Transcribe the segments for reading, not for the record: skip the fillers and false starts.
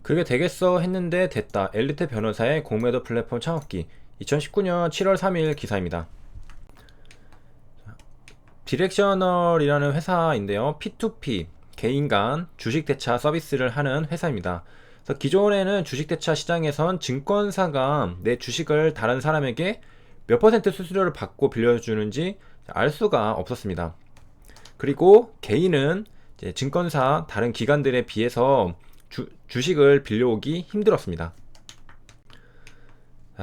그게 되겠어 했는데 됐다. 엘리트 변호사의 공매도 플랫폼 창업기. 2019년 7월 3일 기사입니다. 디렉셔널이라는 회사인데요. P2P, 개인 간 주식 대차 서비스를 하는 회사입니다. 그래서 기존에는 주식 대차 시장에선 증권사가 내 주식을 다른 사람에게 몇 퍼센트 수수료를 받고 빌려주는지 알 수가 없었습니다. 그리고 개인은 이제 증권사 다른 기관들에 비해서 주식을 빌려오기 힘들었습니다.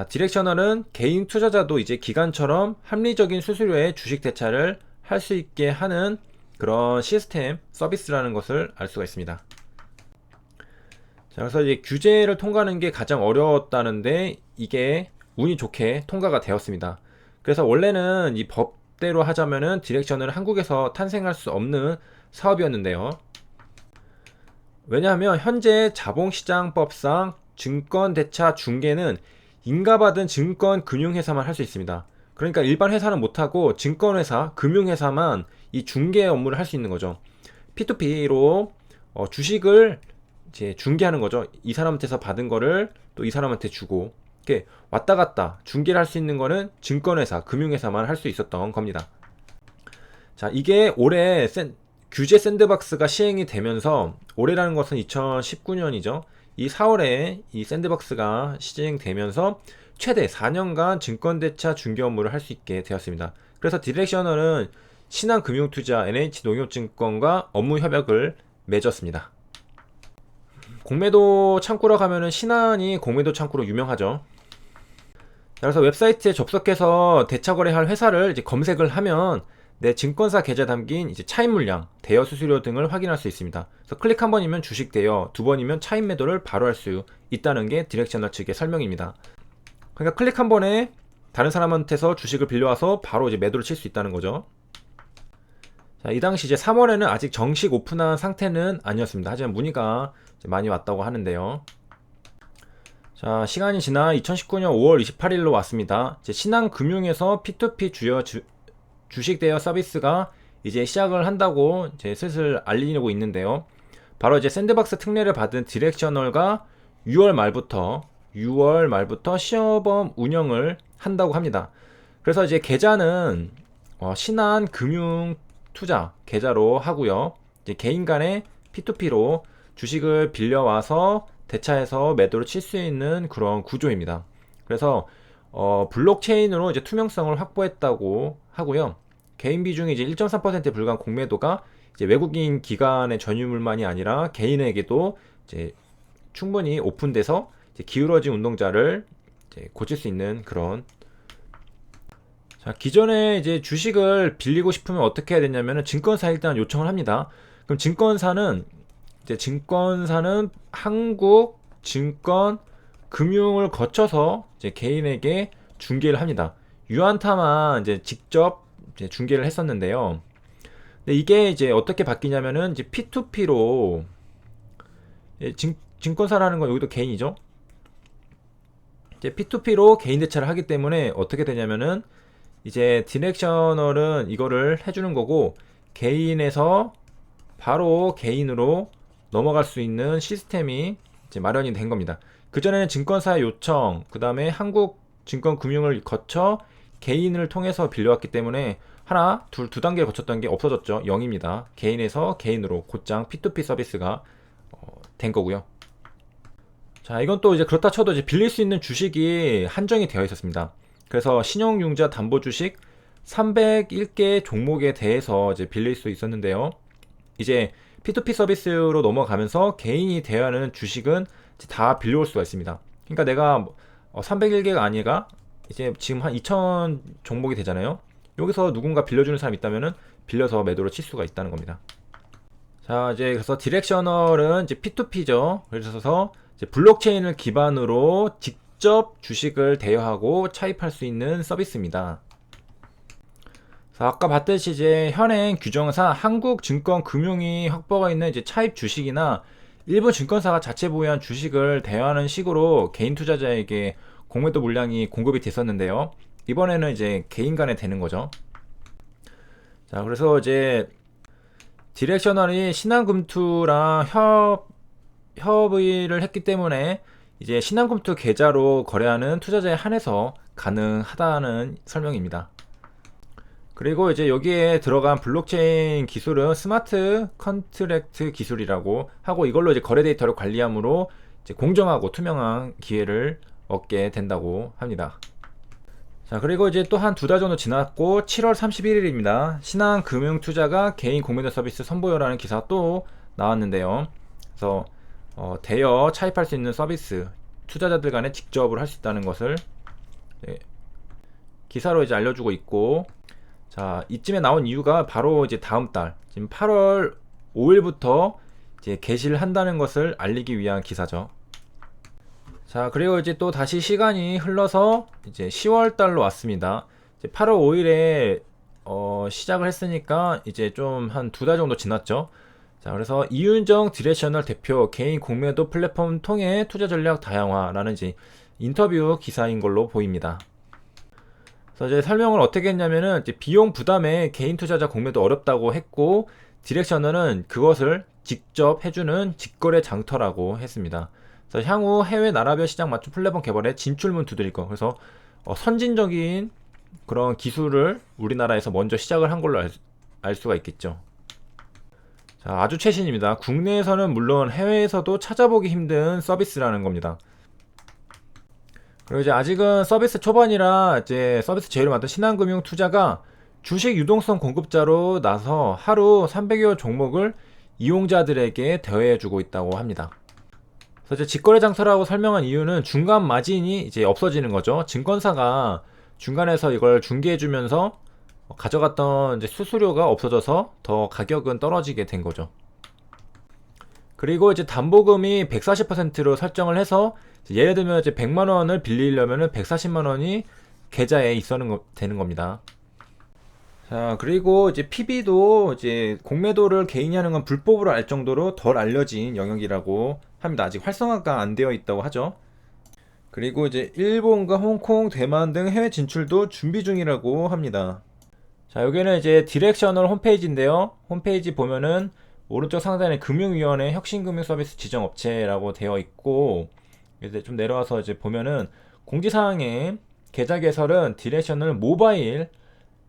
디렉셔널은 개인 투자자도 이제 기관처럼 합리적인 수수료의 주식 대차를 할 수 있게 하는 그런 시스템 서비스라는 것을 알 수가 있습니다. 자, 그래서 이제 규제를 통과하는 게 가장 어려웠다는데 이게 운이 좋게 통과가 되었습니다. 그래서 원래는 이 법대로 하자면은 디렉션을 한국에서 탄생할 수 없는 사업이었는데요. 왜냐하면 현재 자본시장법상 증권대차 중개는 인가받은 증권금융회사만 할 수 있습니다. 그러니까 일반 회사는 못하고 증권회사, 금융회사만 이 중개 업무를 할 수 있는 거죠. P2P로 주식을 이제 중개하는 거죠. 이 사람한테서 받은 거를 또 이 사람한테 주고 이렇게 왔다 갔다 중개를 할 수 있는 거는 증권회사, 금융회사만 할 수 있었던 겁니다. 자, 이게 올해 규제 샌드박스가 시행이 되면서 올해라는 것은 2019년이죠. 이 4월에 이 샌드박스가 시행되면서 최대 4년간 증권대차 중개 업무를 할 수 있게 되었습니다. 그래서 디렉셔널은 신한금융투자, NH농협증권과 업무 협약을 맺었습니다. 공매도 창구로 가면은 신한이 공매도 창구로 유명하죠. 그래서 웹사이트에 접속해서 대차 거래할 회사를 이제 검색을 하면 내 증권사 계좌에 담긴 이제 차입 물량, 대여 수수료 등을 확인할 수 있습니다. 그래서 클릭 한 번이면 주식 대여, 두 번이면 차입 매도를 바로 할 수 있다는 게 디렉셔널 측의 설명입니다. 그러니까 클릭 한 번에 다른 사람한테서 주식을 빌려와서 바로 이제 매도를 칠 수 있다는 거죠. 자, 이 당시 이제 3월에는 아직 정식 오픈한 상태는 아니었습니다. 하지만 문의가 많이 왔다고 하는데요. 자, 시간이 지나 2019년 5월 28일로 왔습니다. 이제 신한금융에서 P2P 주식 대여 서비스가 이제 시작을 한다고 이제 슬슬 알리고 있는데요. 바로 이제 샌드박스 특례를 받은 디렉셔널과 6월 말부터 시범 운영을 한다고 합니다. 그래서 이제 계좌는 신한금융투자 계좌로 하고요. 이제 개인 간의 P2P로 주식을 빌려와서 대차해서 매도를 칠 수 있는 그런 구조입니다. 그래서 블록체인으로 이제 투명성을 확보했다고 하고요. 개인 비중이 이제 1.3%에 불과한 공매도가 이제 외국인 기관의 전유물만이 아니라 개인에게도 이제 충분히 오픈돼서 이제 기울어진 운동자를 이제 고칠 수 있는 그런. 자, 기존에 이제 주식을 빌리고 싶으면 어떻게 해야 되냐면은 증권사에 일단 요청을 합니다. 그럼 증권사는 한국 증권 금융을 거쳐서 이제 개인에게 중개를 합니다. 유한타만 이제 직접 이제 중개를 했었는데요. 근데 이게 이제 어떻게 바뀌냐면은 이제 P2P로 증권사라는 건 여기도 개인이죠. 이제 P2P로 개인 대차를 하기 때문에 어떻게 되냐면은 이제 디렉셔널은 이거를 해주는 거고 개인에서 바로 개인으로 넘어갈 수 있는 시스템이 이제 마련이 된 겁니다. 그전에는 증권사의 요청, 그 다음에 한국증권금융을 거쳐 개인을 통해서 빌려왔기 때문에 두 단계를 거쳤던 게 없어졌죠. 0입니다. 개인에서 개인으로 곧장 P2P 서비스가 된 거고요. 자, 이건 또 이제 그렇다 쳐도 이제 빌릴 수 있는 주식이 한정이 되어 있었습니다. 그래서 신용융자 담보 주식 301개 종목에 대해서 이제 빌릴 수 있었는데요. 이제 P2P 서비스로 넘어가면서 개인이 대여하는 주식은 다 빌려올 수가 있습니다. 그러니까 내가 301개가 아니라 이제 지금 한 2000 종목이 되잖아요. 여기서 누군가 빌려주는 사람이 있다면은 빌려서 매도를 칠 수가 있다는 겁니다. 자, 이제 그래서 디렉셔널은 이제 P2P죠. 그래서 이제 블록체인을 기반으로 직접 주식을 대여하고 차입할 수 있는 서비스입니다. 아까 봤듯이 이제 현행 규정상 한국증권금융이 확보가 있는 이제 차입 주식이나 일부 증권사가 자체 보유한 주식을 대여하는 식으로 개인 투자자에게 공매도 물량이 공급이 됐었는데요. 이번에는 이제 개인 간에 되는 거죠. 자, 그래서 이제 디렉셔널이 신한금투랑 협의를 했기 때문에 이제 신한컴퓨터 계좌로 거래하는 투자자에 한해서 가능하다는 설명입니다. 그리고 이제 여기에 들어간 블록체인 기술은 스마트 컨트랙트 기술이라고 하고, 이걸로 이제 거래 데이터를 관리함으로 이제 공정하고 투명한 기회를 얻게 된다고 합니다. 자, 그리고 이제 또 한 두 달 정도 지났고 7월 31일입니다. 신한금융투자가 개인 공매도 서비스 선보여라는 기사가 또 나왔는데요. 그래서 대여 차입할 수 있는 서비스, 투자자들 간에 직접으로 할 수 있다는 것을 기사로 이제 알려주고 있고, 자, 이쯤에 나온 이유가 바로 이제 다음 달, 지금 8월 5일부터 이제 개시를 한다는 것을 알리기 위한 기사죠. 자, 그리고 이제 또 다시 시간이 흘러서 이제 10월 달로 왔습니다. 이제 8월 5일에 시작을 했으니까 이제 좀 한 두 달 정도 지났죠. 자, 그래서 이윤정 디렉셔널 대표 개인 공매도 플랫폼 통해 투자 전략 다양화라는 이제 인터뷰 기사인 걸로 보입니다. 그래서 이제 설명을 어떻게 했냐면은, 이제 비용 부담에 개인 투자자 공매도 어렵다고 했고, 디렉셔널은 그것을 직접 해주는 직거래 장터라고 했습니다. 그래서 향후 해외 나라별 시장 맞춤 플랫폼 개발에 진출문 두드릴 거. 그래서 선진적인 그런 기술을 우리나라에서 먼저 시작을 한 걸로 알 수가 있겠죠. 자, 아주 최신입니다. 국내에서는 물론 해외에서도 찾아보기 힘든 서비스라는 겁니다. 그리고 이제 아직은 서비스 초반이라 이제 서비스 제휴를 맡은 신한금융투자가 주식 유동성 공급자로 나서 하루 300여 종목을 이용자들에게 대여해주고 있다고 합니다. 그래서 이제 직거래 장터라고 설명한 이유는 중간 마진이 이제 없어지는 거죠. 증권사가 중간에서 이걸 중개해주면서 가져갔던 이제 수수료가 없어져서 더 가격은 떨어지게 된 거죠. 그리고 이제 담보금이 140%로 설정을 해서, 예를 들면 이제 100만 원을 빌리려면은 140만 원이 계좌에 있어야 되는 겁니다. 자, 그리고 이제 PB도 이제 공매도를 개인이 하는 건 불법으로 알 정도로 덜 알려진 영역이라고 합니다. 아직 활성화가 안 되어 있다고 하죠. 그리고 이제 일본과 홍콩, 대만 등 해외 진출도 준비 중이라고 합니다. 자, 여기는 이제 디렉셔널 홈페이지인데요. 홈페이지 보면은 오른쪽 상단에 금융위원회 혁신금융서비스 지정업체라고 되어 있고, 이제 좀 내려와서 이제 보면은 공지사항에 계좌 개설은 디렉셔널 모바일,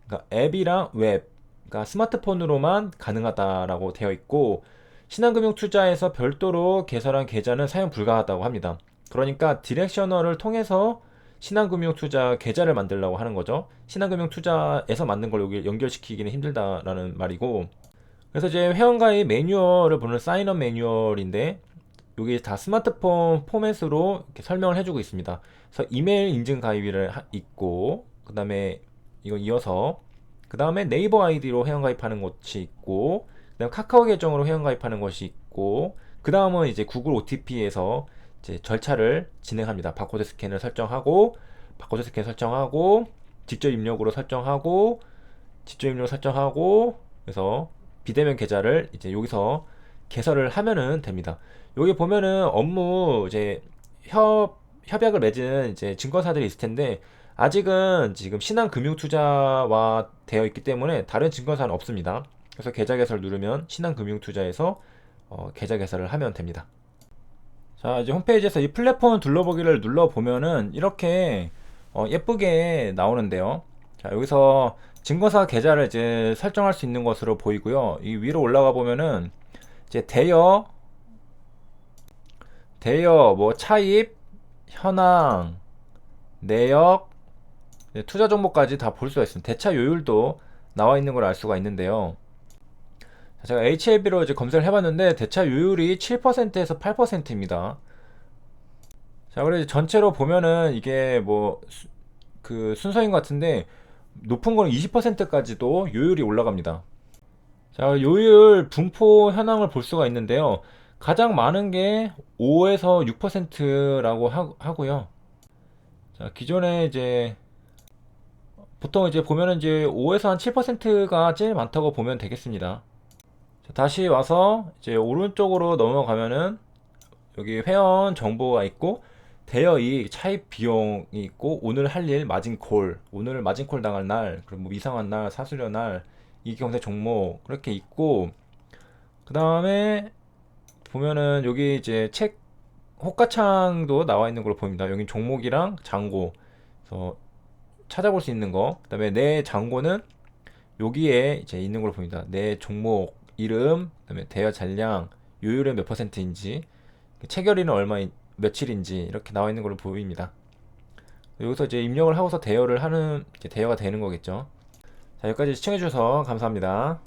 그러니까 앱이랑 웹, 그러니까 스마트폰으로만 가능하다라고 되어 있고, 신한금융투자에서 별도로 개설한 계좌는 사용 불가하다고 합니다. 그러니까 디렉셔널을 통해서 신한금융투자 계좌를 만들려고 하는 거죠. 신한금융투자에서 만든 걸 여기 연결시키기는 힘들다라는 말이고, 그래서 이제 회원가입 매뉴얼을 보는 사인업 매뉴얼인데, 여기 다 스마트폰 포맷으로 이렇게 설명을 해주고 있습니다. 그래서 이메일 인증 가입을 있고, 그 다음에 이거 이어서 그 다음에 네이버 아이디로 회원가입하는 것이 있고, 그 다음 카카오 계정으로 회원가입하는 것이 있고, 그 다음은 이제 구글 OTP에서 이제 절차를 진행합니다. 바코드 스캔을 설정하고, 바코드 스캔 설정하고, 직접 입력으로 설정하고, 직접 입력 설정하고, 그래서 비대면 계좌를 이제 여기서 개설을 하면은 됩니다. 여기 보면은 업무 이제 협약을 맺은 이제 증권사들이 있을 텐데, 아직은 지금 신한금융투자와 되어 있기 때문에 다른 증권사는 없습니다. 그래서 계좌 개설 누르면 신한금융투자에서 계좌 개설을 하면 됩니다. 자, 이제 홈페이지에서 이 플랫폼 둘러보기를 눌러보면은 이렇게 예쁘게 나오는데요. 자, 여기서 증권사 계좌를 이제 설정할 수 있는 것으로 보이고요. 이 위로 올라가 보면은 이제 대여, 뭐 차입, 현황, 내역, 투자 정보까지 다 볼 수가 있습니다. 대차 요율도 나와 있는 걸 알 수가 있는데요. 제가 HLB로 이제 검색을 해봤는데 대차 요율이 7%에서 8%입니다. 자, 그래서 전체로 보면은 이게 뭐 그 순서인 것 같은데, 높은 거는 20%까지도 요율이 올라갑니다. 자, 요율 분포 현황을 볼 수가 있는데요. 가장 많은 게 5에서 6%라고 하고요. 자, 기존에 이제 보통 이제 보면은 이제 5에서 한 7%가 제일 많다고 보면 되겠습니다. 자, 다시 와서 이제 오른쪽으로 넘어가면은 여기 회원 정보가 있고, 대여이익, 차입 비용이 있고, 오늘 할 일, 마진콜, 오늘 마진콜 당할 날, 그리고 뭐 이상한 날, 사수료 날, 이경세 종목 그렇게 있고, 그 다음에 보면은 여기 이제 책 호가창도 나와 있는 걸로 보입니다. 여기 종목이랑 잔고, 그래서 찾아볼 수 있는 거. 그다음에 내 잔고는 여기에 이제 있는 걸로 보입니다. 내 종목 이름, 그다음에 대여 잔량, 요율은 몇 퍼센트인지, 체결일은 며칠인지 이렇게 나와 있는 걸로 보입니다. 여기서 이제 입력을 하고서 대여를 하는, 이제 대여가 되는 거겠죠. 자, 여기까지 시청해 주셔서 감사합니다.